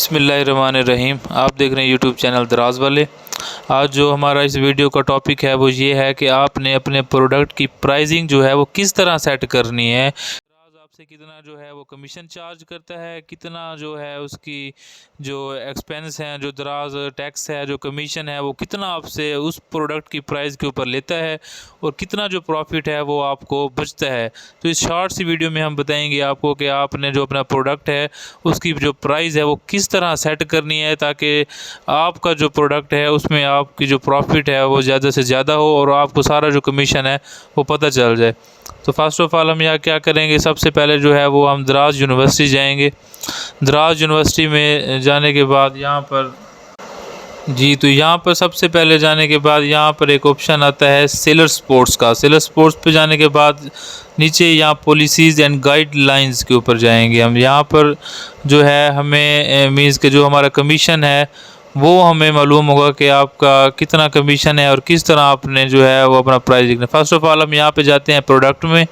बिस्मिल्लाहिर्रहमानिर्रहीम। आप देख रहे हैं यूट्यूब चैनल दराज वाले। आज जो हमारा इस वीडियो का टॉपिक है वो ये है कि आपने अपने प्रोडक्ट की प्राइसिंग जो है वो किस तरह सेट करनी है। दराज आपसे कितना जो है वो कमीशन चार्ज करता है, कितना जो है उसकी जो एक्सपेंस है, जो दराज टैक्स है, जो कमीशन है, वो कितना आपसे उस प्रोडक्ट की प्राइस के ऊपर लेता है और कितना जो प्रॉफिट है वो आपको बचता है। तो इस शॉर्ट सी वीडियो में हम बताएंगे आपको कि आपने जो अपना प्रोडक्ट है उसकी जो प्राइस है वो किस तरह सेट करनी है ताकि आपका जो प्रोडक्ट है उसमें आपकी जो प्रॉफिट है वो ज़्यादा से ज़्यादा हो और आपको सारा जो कमीशन है वो पता चल जाए। तो फर्स्ट ऑफ़ ऑल हम यहाँ क्या करेंगे, सबसे पहले जो है वो हम दराज यूनिवर्सिटी जाएंगे। दराज यूनिवर्सिटी में जाने के बाद यहाँ पर तो यहाँ पर सबसे पहले जाने के बाद यहाँ पर एक ऑप्शन आता है सेलर स्पोर्ट्स का। सेलर स्पोर्ट्स पे जाने के बाद नीचे यहाँ पॉलिसीज़ एंड गाइडलाइंस के ऊपर जाएंगे हम। यहाँ पर जो है हमें मीन्स के जो हमारा कमीशन है वो हमें मालूम होगा कि आपका कितना कमीशन है और किस तरह आपने जो है वो अपना प्राइस लिखना। फर्स्ट ऑफ़ ऑल हम यहाँ पे जाते हैं प्रोडक्ट में।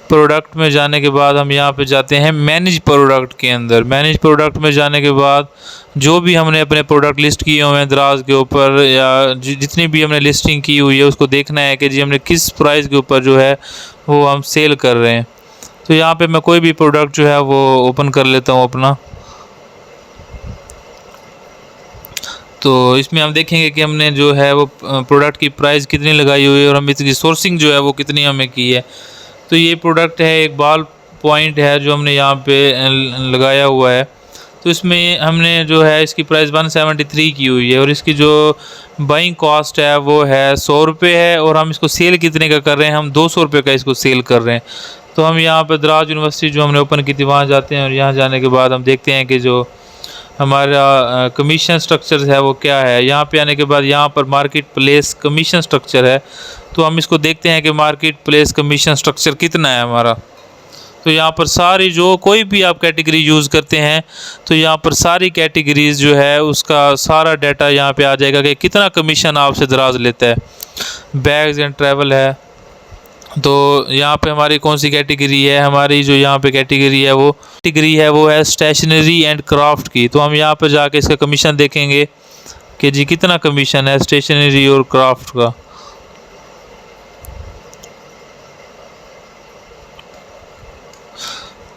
प्रोडक्ट में जाने के बाद हम यहाँ पे जाते हैं मैनेज प्रोडक्ट के अंदर। मैनेज प्रोडक्ट में जाने के बाद जो भी हमने अपने प्रोडक्ट लिस्ट किए हुए हैं दराज के ऊपर या जितनी भी हमने लिस्टिंग की हुई है उसको देखना है कि जी हमने किस प्राइस के ऊपर जो है वो हम सेल कर रहे हैं। तो यहाँ पे मैं कोई भी प्रोडक्ट जो है वो ओपन कर लेता हूँ अपना। तो इसमें हम देखेंगे कि हमने जो है वो प्रोडक्ट की प्राइस कितनी लगाई हुई है और हम इसकी सोर्सिंग जो है वो कितनी हमें की है। तो ये प्रोडक्ट है, एक बॉल पॉइंट है जो हमने यहाँ पे लगाया हुआ है। तो इसमें हमने जो है इसकी प्राइस 173 की हुई है और इसकी जो बाइंग कॉस्ट है वो है 100 रुपये है और हम इसको सेल कितने का कर रहे हैं, हम 200 रुपये का इसको सेल कर रहे हैं। तो हम यहाँ पर दराज यूनिवर्सिटी जो हमने ओपन की थी वहाँ जाते हैं और यहाँ जाने के बाद हम देखते हैं कि जो हमारा कमीशन स्ट्रक्चर है वो क्या है। यहाँ पे आने के बाद यहाँ पर मार्केट प्लेस कमीशन स्ट्रक्चर है, तो हम इसको देखते हैं कि मार्केट प्लेस कमीशन स्ट्रक्चर कितना है हमारा। तो यहाँ पर सारी जो कोई भी आप कैटेगरी यूज़ करते हैं तो यहाँ पर सारी कैटेगरीज जो है उसका सारा डाटा यहाँ पे आ जाएगा कि कितना कमीशन आपसे दराज लेता है। बैग्स एंड ट्रैवल है, तो यहाँ पे हमारी कौन सी कैटेगरी है, हमारी जो यहाँ पे कैटेगरी है वो है स्टेशनरी एंड क्राफ्ट की। तो हम यहाँ पे जाके इसका कमीशन देखेंगे कि जी कितना कमीशन है स्टेशनरी और क्राफ्ट का।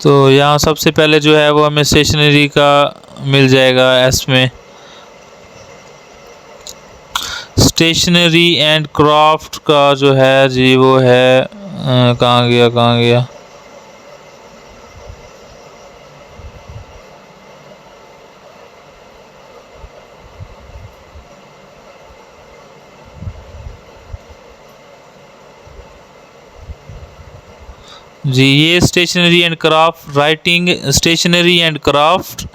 तो यहाँ सबसे पहले जो है वो हमें स्टेशनरी का मिल जाएगा। एस में स्टेशनरी एंड क्राफ्ट का जो है जी वो है कहाँ गया जी, ये stationery and craft writing, stationery and craft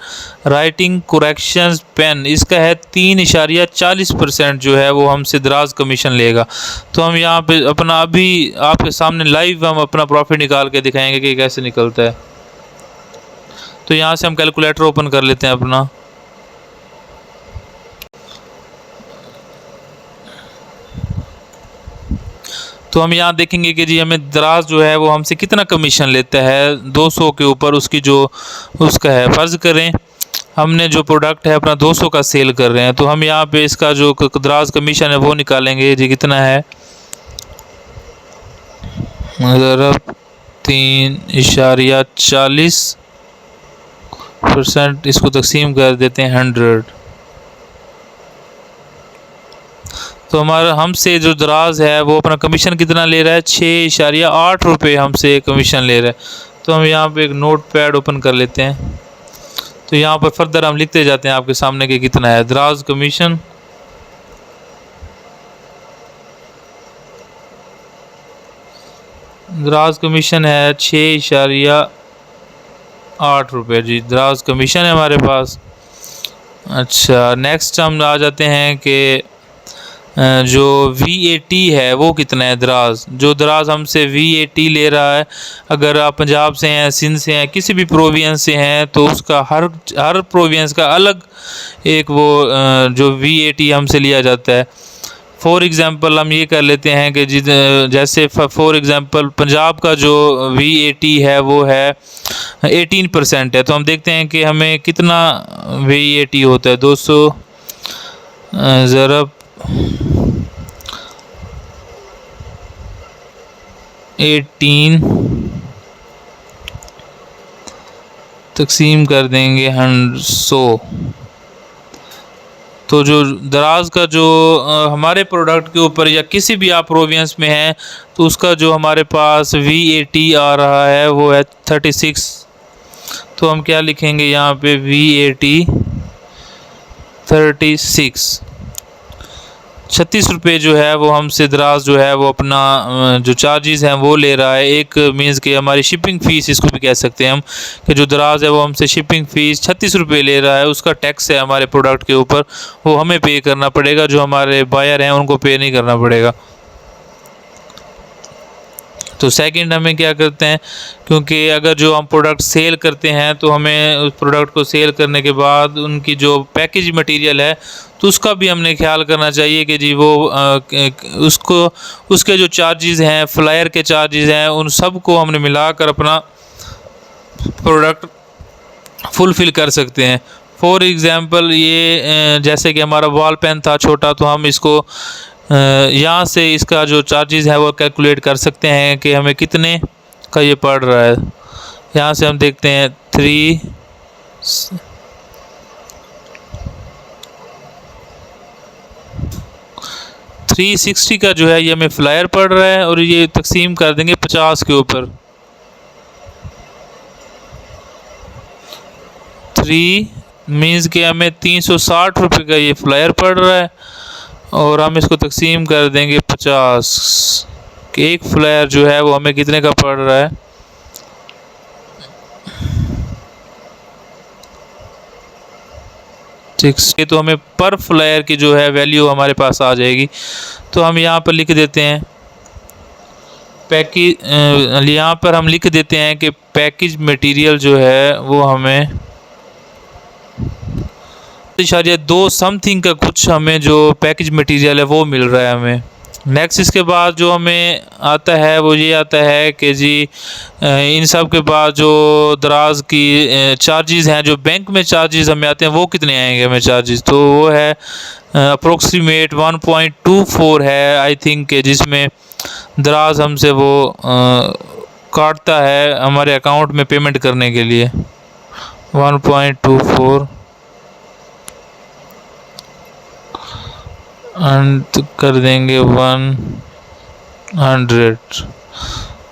writing corrections pen, इसका है 3.40% जो है वो हमसे दराज कमीशन लेगा। तो हम यहाँ पे अपना अभी आपके सामने लाइव हम अपना प्रॉफिट निकाल के दिखाएंगे कि कैसे निकलता है। तो यहाँ से हम कैलकुलेटर ओपन कर लेते हैं अपना। तो हम यहाँ देखेंगे कि जी हमें दराज जो है वो हमसे कितना कमीशन लेता है 200 के ऊपर उसकी जो उसका है। फ़र्ज़ करें हमने जो प्रोडक्ट है अपना 200 का सेल कर रहे हैं, तो हम यहाँ पे इसका जो दराज कमीशन है वो निकालेंगे जी कितना है। अगर 3.40% इसको तकसीम कर देते हैं 100, तो हमारा हमसे जो दराज है वो अपना कमीशन कितना ले रहा है 6.8 रुपये हमसे कमीशन ले रहा है। तो हम यहाँ पे एक नोट पैड ओपन कर लेते हैं। तो यहाँ पर फर्दर हम लिखते जाते हैं आपके सामने कि कितना है दराज कमीशन। दराज कमीशन है 6.8 रुपये जी, दराज कमीशन है हमारे पास। अच्छा, नेक्स्ट हम आ जाते हैं कि जो VAT है वो कितना है दराज, जो दराज हमसे VAT ले रहा है। अगर आप पंजाब से हैं, सिंध से हैं, किसी भी प्रोविंस से हैं तो उसका हर प्रोविंस का अलग एक वो जो VAT हमसे लिया जाता है। फॉर एग्ज़ाम्पल हम ये कर लेते हैं कि जैसे फॉर एग्ज़ाम्पल पंजाब का जो VAT है वो है 18% है। तो हम देखते हैं कि हमें कितना VAT होता है। 200 ज़रब 18 तकसीम कर देंगे 100। तो जो दराज का जो हमारे प्रोडक्ट के ऊपर या किसी भी आप प्रोविंस में है तो उसका जो हमारे पास VAT आ रहा है वो है 36। तो हम क्या लिखेंगे यहाँ पे VAT 36 रुपये जो है वो हमसे दराज जो है वो अपना जो चार्जेस हैं वो ले रहा है। एक मीन्स के हमारी शिपिंग फ़ीस इसको भी कह सकते हैं हम कि जो दराज है वो हमसे शिपिंग फ़ीस 36 रुपये ले रहा है। उसका टैक्स है हमारे प्रोडक्ट के ऊपर, वो हमें पे करना पड़ेगा, जो हमारे बायर हैं उनको पे नहीं करना पड़ेगा। तो सेकंड हमें क्या करते हैं, क्योंकि अगर जो हम प्रोडक्ट सेल करते हैं तो हमें उस प्रोडक्ट को सेल करने के बाद उनकी जो पैकेज मटेरियल है तो उसका भी हमने ख्याल करना चाहिए कि जी वो उसके जो चार्जेस हैं, फ्लायर के चार्जेस हैं, उन सब को हमने मिलाकर अपना प्रोडक्ट फुलफ़िल कर सकते हैं। फॉर एग्ज़ाम्पल ये जैसे कि हमारा वॉल पेन था छोटा, तो हम इसको यहाँ से इसका जो चार्जेस है वो कैलकुलेट कर सकते हैं कि हमें कितने का ये पड़ रहा है। यहाँ से हम देखते हैं 360 का जो है ये हमें फ्लायर पड़ रहा है, और ये तकसीम कर देंगे 50 के ऊपर। 3 मीन्स के हमें 360 रुपये का ये फ्लायर पड़ रहा है, और हम इसको तकसीम कर देंगे 50 कि एक फ्लायर जो है वो हमें कितने का पड़ रहा है। तो हमें पर फ्लायर की जो है वैल्यू हमारे पास आ जाएगी। तो हम यहाँ पर लिख देते हैं यहाँ पर हम लिख देते हैं कि पैकेज मटेरियल जो है वो हमें 2 समथिंग का कुछ हमें जो पैकेज मटेरियल है वो मिल रहा है हमें। नेक्स्ट इसके बाद जो हमें आता है वो ये आता है कि जी इन सब के बाद जो दराज की चार्जेस हैं, जो बैंक में चार्जेस हमें आते हैं वो कितने आएंगे हमें चार्जेस, तो वो है अप्रोक्सीमेट 1.24 है आई थिंक के, जिसमें दराज हमसे वो काटता है हमारे अकाउंट में पेमेंट करने के लिए 1.24 एंड कर देंगे 100।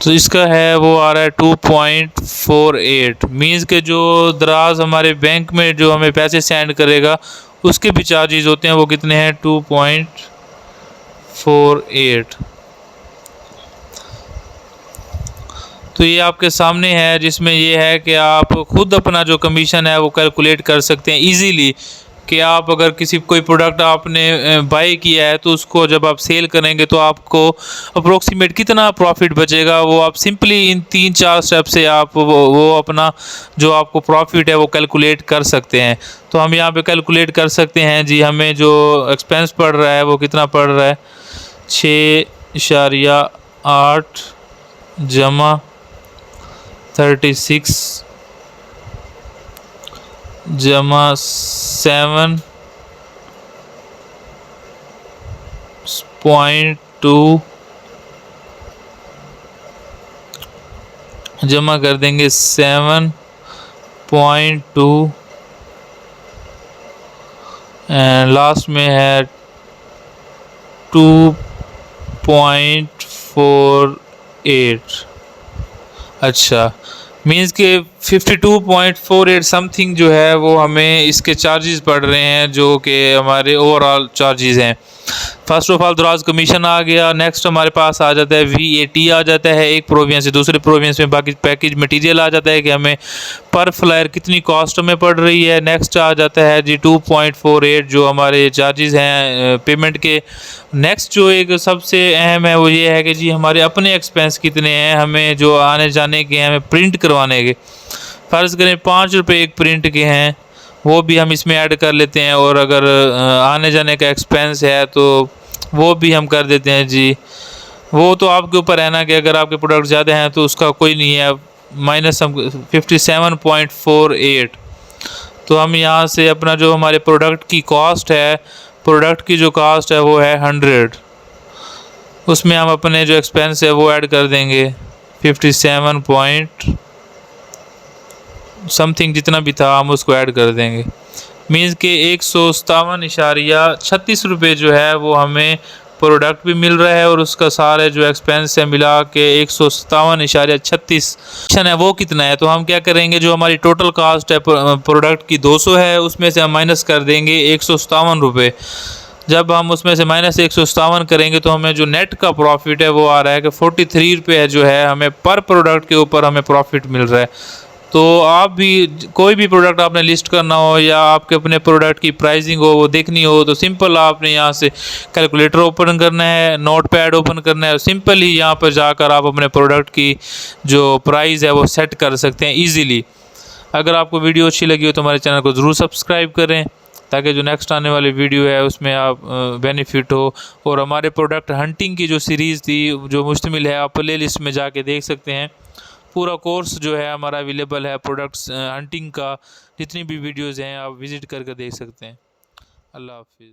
तो इसका है वो आ रहा है 2.48। मीन्स के जो दराज हमारे बैंक में जो हमें पैसे सेंड करेगा उसके भी चार्जेस होते हैं, वो कितने हैं 2.48। तो ये आपके सामने है, जिसमें ये है कि आप खुद अपना जो कमीशन है वो कैलकुलेट कर सकते हैं इजीली कि आप अगर किसी कोई प्रोडक्ट आपने बाय किया है तो उसको जब आप सेल करेंगे तो आपको अप्रोक्सीमेट कितना प्रॉफिट बचेगा, वो आप सिंपली इन 3-4 स्टेप से आप वो अपना जो आपको प्रॉफिट है वो कैलकुलेट कर सकते हैं। तो हम यहाँ पे कैलकुलेट कर सकते हैं जी, हमें जो एक्सपेंस पड़ रहा है वो कितना पड़ रहा है 6.8 जमा 36 जमा 7.2 जमा कर देंगे 7.2 एंड लास्ट में है 2.48। अच्छा, मीन्स के 52.48 समथिंग जो है वो हमें इसके चार्जेस पड़ रहे हैं, जो कि हमारे ओवरऑल चार्जेस हैं। फर्स्ट ऑफ ऑल दराज कमीशन आ गया। नेक्स्ट हमारे पास आ जाता है VAT आ जाता है एक प्रोविंस से दूसरे प्रोविंस में। बाकी पैकेज मटेरियल आ जाता है कि हमें पर फ्लायर कितनी कॉस्ट में पड़ रही है। नेक्स्ट आ जाता है जी 2.48 जो हमारे चार्जेस हैं पेमेंट के। नेक्स्ट जो एक सबसे अहम है वो ये है कि जी हमारे अपने एक्सपेंस कितने हैं, हमें जो आने जाने के हैं, हमें प्रिंट करवाने के। फ़र्ज़ करें 5 रुपये एक प्रिंट के हैं, वो भी हम इसमें ऐड कर लेते हैं। और अगर आने जाने का एक्सपेंस है तो वो भी हम कर देते हैं जी। वो तो आपके ऊपर है ना कि अगर आपके प्रोडक्ट ज़्यादा हैं तो उसका कोई नहीं है, माइनस हम 57.48। तो हम यहाँ से अपना जो हमारे प्रोडक्ट की कॉस्ट है, प्रोडक्ट की जो कॉस्ट है वो है 100, उसमें हम अपने जो एक्सपेंस है वो ऐड कर देंगे 57 पॉइंट समथिंग, जितना भी था हम उसको ऐड कर देंगे। मीन्स के 157.36 रुपये जो है वो हमें प्रोडक्ट भी मिल रहा है और उसका सारे जो एक्सपेंस है मिला के 157.36 है वो कितना है। तो हम क्या करेंगे, जो हमारी टोटल कास्ट है प्रोडक्ट की 200 है, उसमें से हम माइनस कर देंगे 157 रुपये। जब हम उसमें से माइनस 157 करेंगे तो हमें जो नेट का प्रॉफिट है वो आ रहा है कि 43 रुपये जो है हमें पर प्रोडक्ट के ऊपर हमें प्रॉफिट मिल रहा है। तो आप भी कोई भी प्रोडक्ट आपने लिस्ट करना हो या आपके अपने प्रोडक्ट की प्राइसिंग हो वो देखनी हो तो सिंपल आपने यहाँ से कैलकुलेटर ओपन करना है, नोटपैड ओपन करना है और सिंपल ही यहाँ पर जाकर आप अपने प्रोडक्ट की जो प्राइस है वो सेट कर सकते हैं ईजीली। अगर आपको वीडियो अच्छी लगी हो तो हमारे चैनल को ज़रूर सब्सक्राइब करें ताकि जो नेक्स्ट आने वाली वीडियो है उसमें आप बेनिफिट हो। और हमारे प्रोडक्ट हंटिंग की जो सीरीज़ थी जो मुश्तमिल है, आप प्ले लिस्ट में जाके देख सकते हैं। पूरा कोर्स जो है हमारा अवेलेबल है प्रोडक्ट्स हंटिंग का, जितनी भी वीडियोज़ हैं आप विज़िट करके देख सकते हैं। अल्लाह हाफिज़।